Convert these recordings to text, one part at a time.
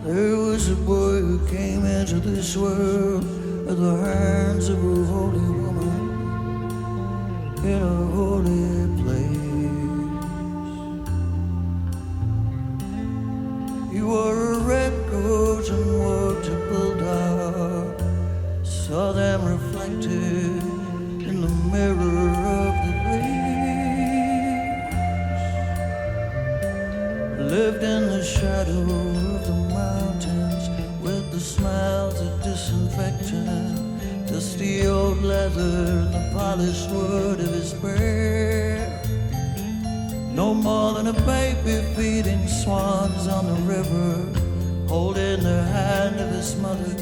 There was a boy who came into this world at the hands of a holy woman in a holy place. He wore a red coat and walked a bulldog, saw them reflected in the mirror of the place. Lived in the shadow of the mountains with the smells of disinfectant, dusty old leather and the polished wood of his prayer. No more than a baby feeding swans on the river, holding the hand of his mother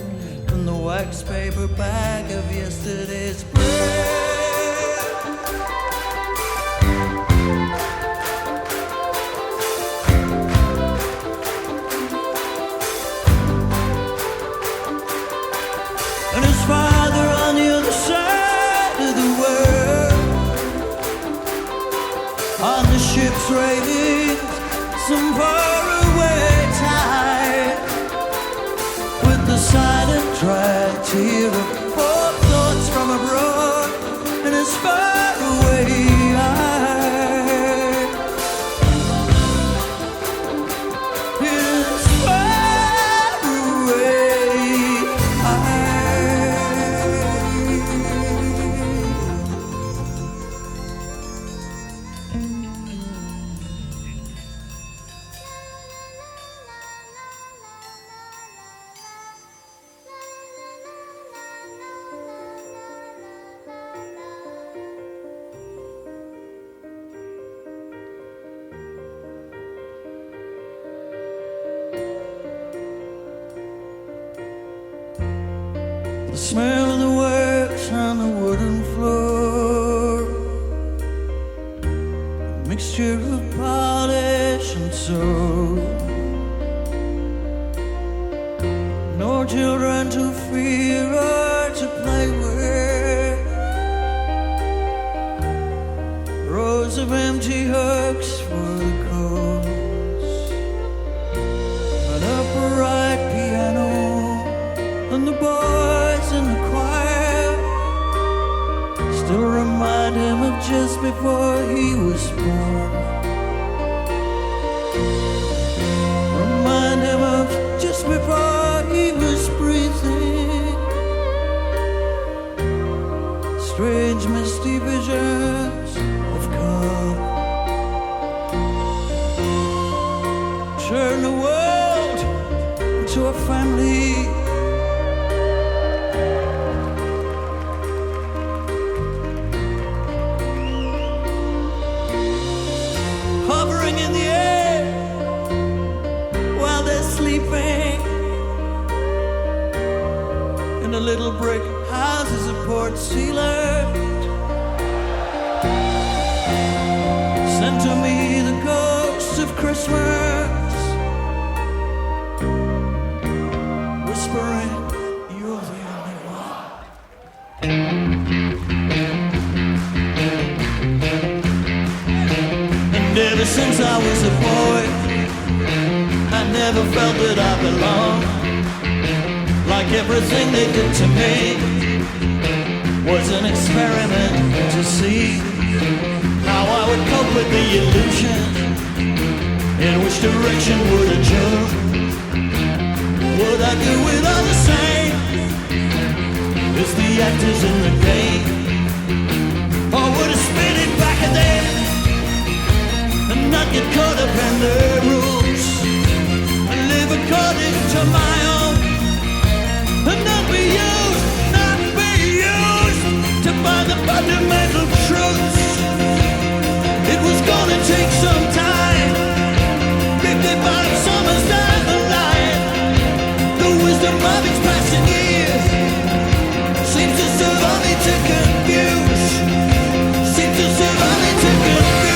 from the wax paper bag of yesterday's bread. And his father on the other side of the world, on the ship's ratings, some faraway time, with the silent drag to hear of folk thoughts from abroad and his faraway eyes. His faraway the smell of the wax on the wooden floor, a mixture of polish and soap. No children to fear or to play with, rows of empty hooks for the coats, an upright piano, and the boys in the choir still remind him of just before he was born. Remind him of just before he was breathing. Strange misty visions of God turn the world into a family. Hovering in the air while they're sleeping in the little brick houses of Port Sealand. Send to me the ghosts of Christmas, whispering, you're the only one. Ever since I was a boy, I never felt that I belonged. Like everything they did to me was an experiment to see how I would cope with the illusion, in which direction would I jump. Would I do it all the same as the actors in the game, or would I spin it back again and not get caught up in their rules, and live according to my own, and not be used to find the fundamental truths. It was gonna take some time, 55 summers down the line. The wisdom of its passing years seems to serve only to confuse, seems to serve only to confuse.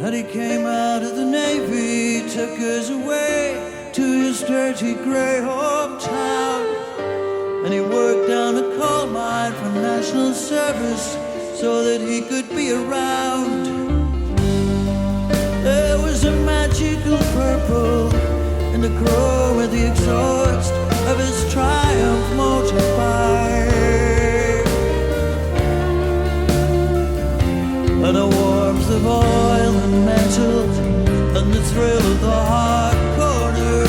that he came out of the Navy, took us away to his dirty grey hometown. And he worked down a coal mine for national service so that he could be around. There was a magical purple in the glow of the exhaust of his Triumph motorbike. And the warmth of oil and metal and the thrill of the hard corner,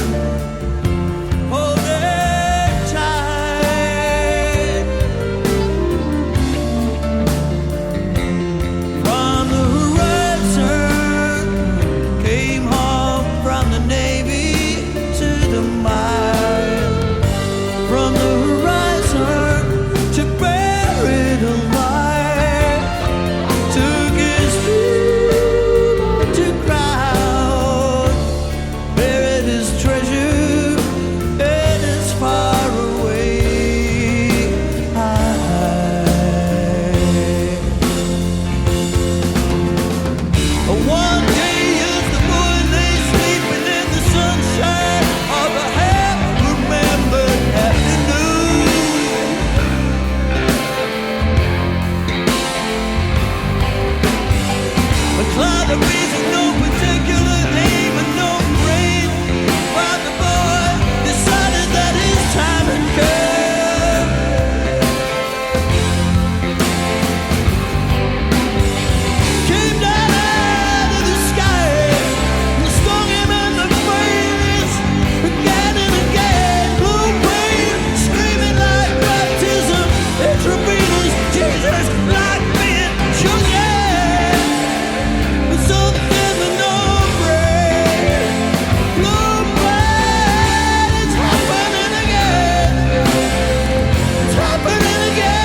hold it tight. From the horizon came home from the Navy to the mine. From the horizon to buried alive, took his dream to ground, buried his treasure and it's far away. One day as the boy lay sleeping in the sunshine of a half-remembered afternoon, a cloud of breeze with no particular name and no rain, while the boy decided that his time had come. Came down out of the sky and stung him in the face again and again. Blue rain screaming like baptism, intravenous Jesus like being Juliet. And so there's no rain. Blue rain, it's happening again. It's happening again.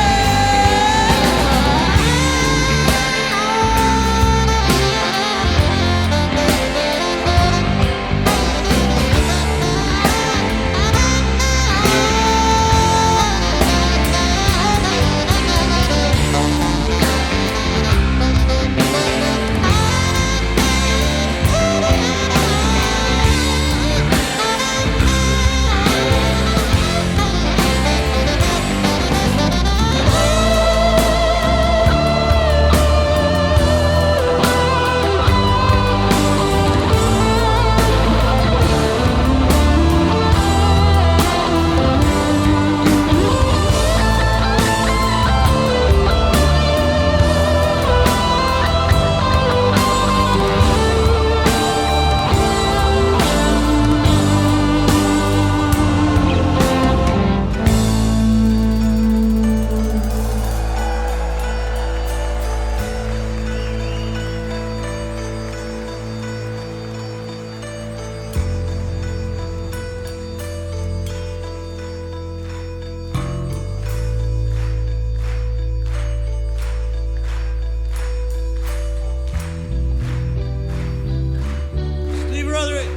Steve Roderick.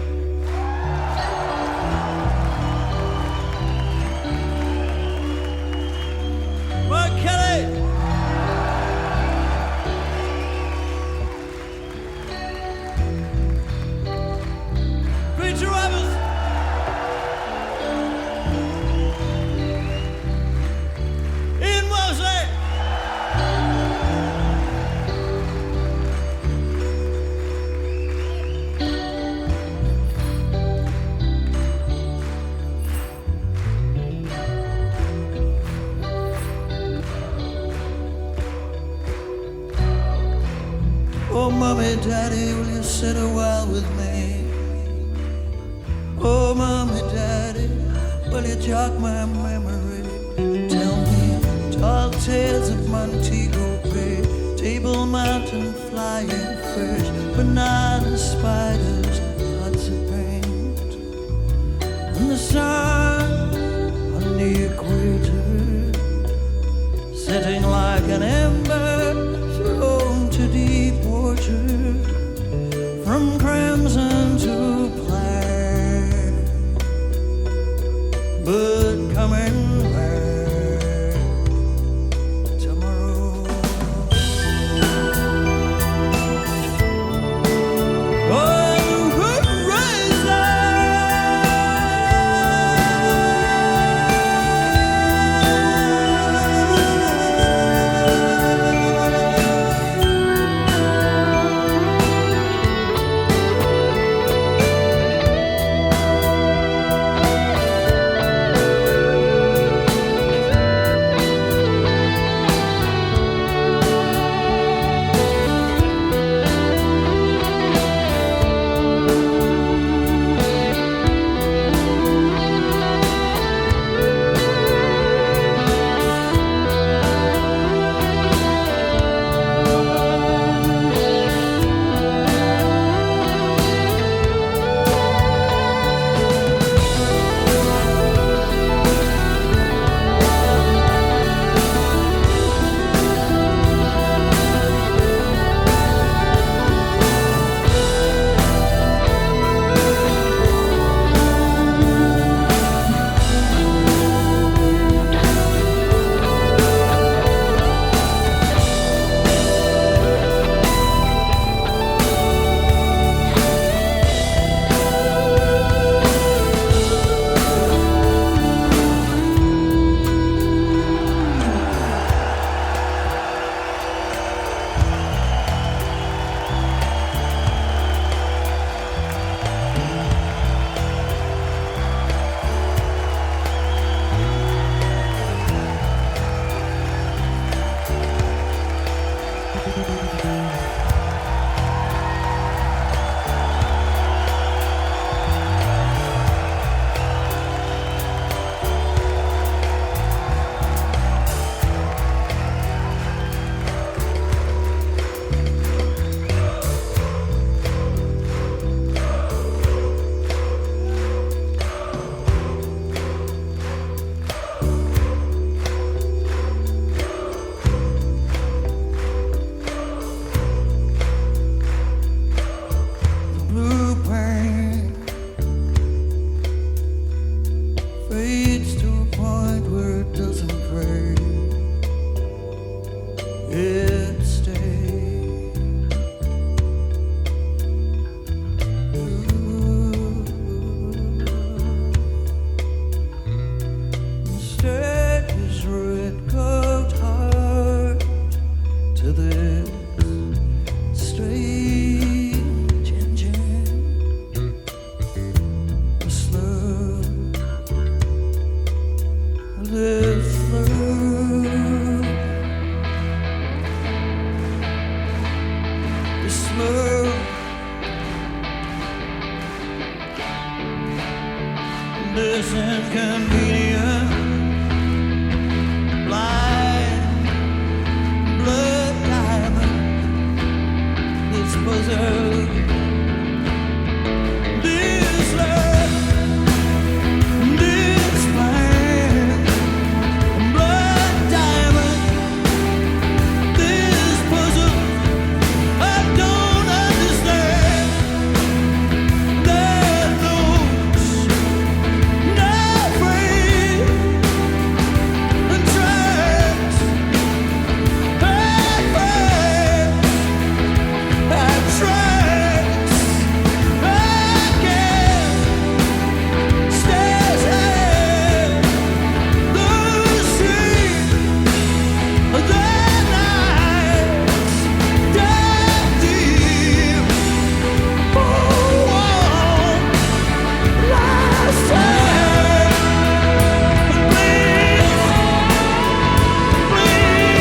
Mark Kelly. Preacher Roberts. Ian Mosley. Oh, mommy, daddy, will you sit a while with me? Oh, mommy, daddy, will you jog my memory? Tell me tall tales of Montego Bay, Table Mountain, flying fish, banana spiders, lots of paint, and the sun on the equator, sitting like an ember thrown to deep water, from crimson to black, but coming back tomorrow. This inconvenient, blind, blood diamond, this puzzle, this love, this blind, blood diamond, this puzzle, I don't understand. That looks not free and tracks and facts and tracks again stares at the street that nights that deep. Oh, last time, please, dance for you.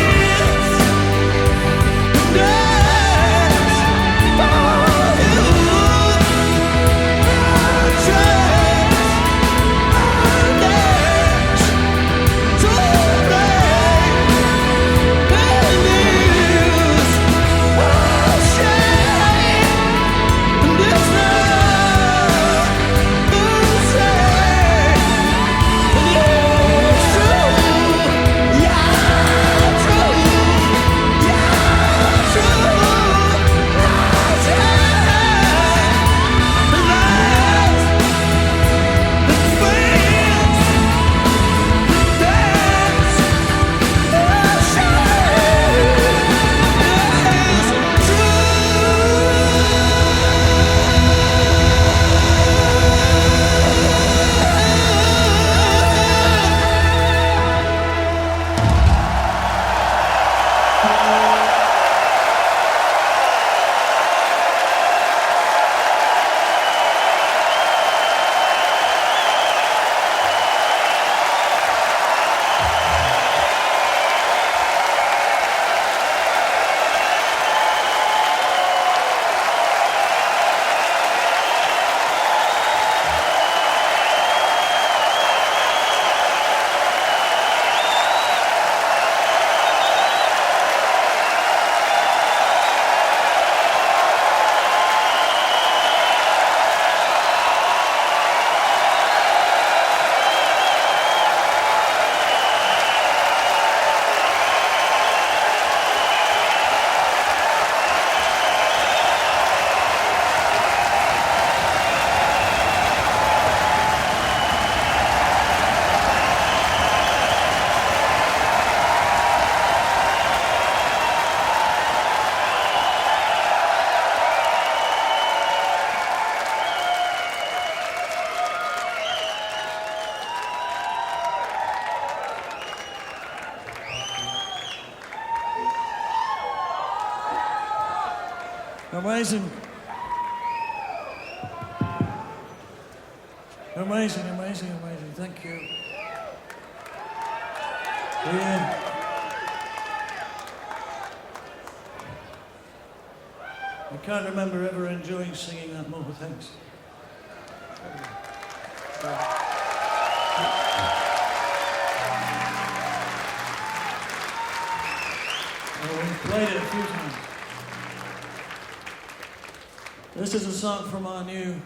Amazing. Amazing, amazing, amazing. Thank you. Yeah. I can't remember ever enjoying singing that more. Thanks. Oh, we played it a few times. This is a song from our new